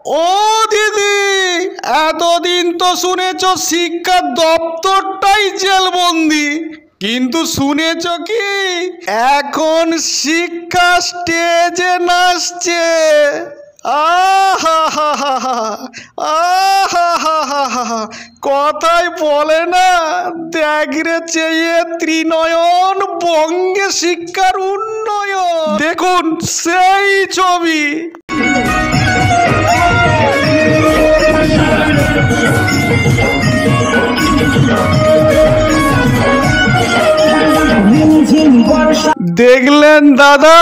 ও দিদি, এতদিন তো শুনেছ শিক্ষা দপ্তরটাই জেলবন্দি, কিন্তু শুনেছ কি এখন শিক্ষা স্টেজে নাচছে। কথাই বলে না, দেখরে চেয়ে ত্রিনয়ন, বঙ্গে শিক্ষার উন্নয়ন। দেখুন সেই ছবি। দেখলেন দাদা,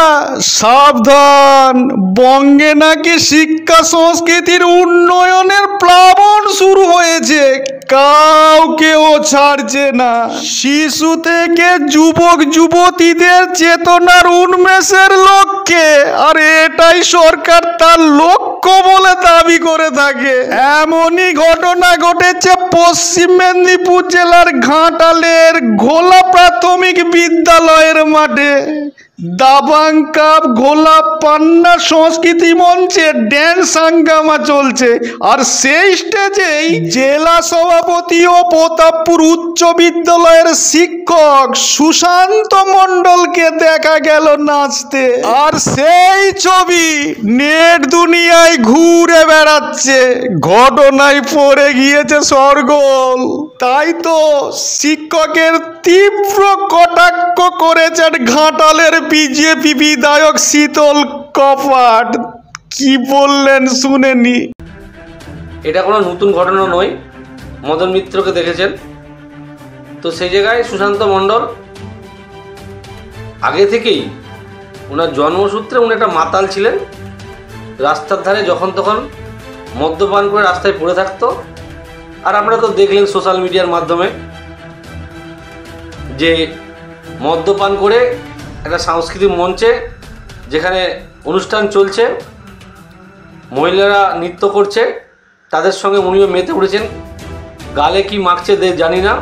সাবধান, বঙ্গে নাকি শিক্ষা সংস্কৃতির উন্নয়নের প্লাবন শুরু হয়েছে, কাউকেও ছাড়ছে না। শিশু থেকে যুবক যুবতীদের চেতনার উন্মেষের লক্ষ্যে, আর এটাই সরকার তার লক্ষ্য বলে দাবি করে থাকে। এমনই ঘটনা ঘটেছে পশ্চিম মেদিনীপুর জেলার ঘাটালের ঘোলা প্রাথমিক বিদ্যালয়ের মাঠে। দাবাং কাপ ঘোলা পান্না সংস্কৃতি মঞ্চে ড্যান্স হাঙ্গামা চলছে, আর সেই স্টেজেই জেলা সভাপতি ও প্রতাপপুর উচ্চ বিদ্যালয়ের শিক্ষক সুশান্ত মণ্ডলকে দেখা গেল নাচতে। আর সেই ছবি নেট দুনিয়ায় ঘুরে বেড়াচ্ছে। ঘটনায় পড়ে গিয়েছে শোরগোল। তাই তো শিক্ষকের তীব্র কটাক্ষ করেছেন ঘাটালের বিজেপি বিধায়ক শীতল কপাট। কি বললেন শুনেনি? এটা কোনো নতুন ঘটনা নয়, মদন মিত্রকে দেখেছেন তো। সেই জায়গায় সুশান্ত মণ্ডল আগে থেকেই ওনার জন্মসূত্রে উনি একটা মাতাল ছিলেন। রাস্তার ধারে যখন তখন মদ্যপান করে রাস্তায় পড়ে থাকতো। আর আপনারা তো দেখলেন সোশ্যাল মিডিয়ার মাধ্যমে যে মদ্যপান করে একটা সাংস্কৃতিক মঞ্চে, যেখানে অনুষ্ঠান চলছে, মহিলারা নৃত্য করছে, তাদের সঙ্গে উনিও মেতে উঠেছেন। গালে কি মাখছে জানি না।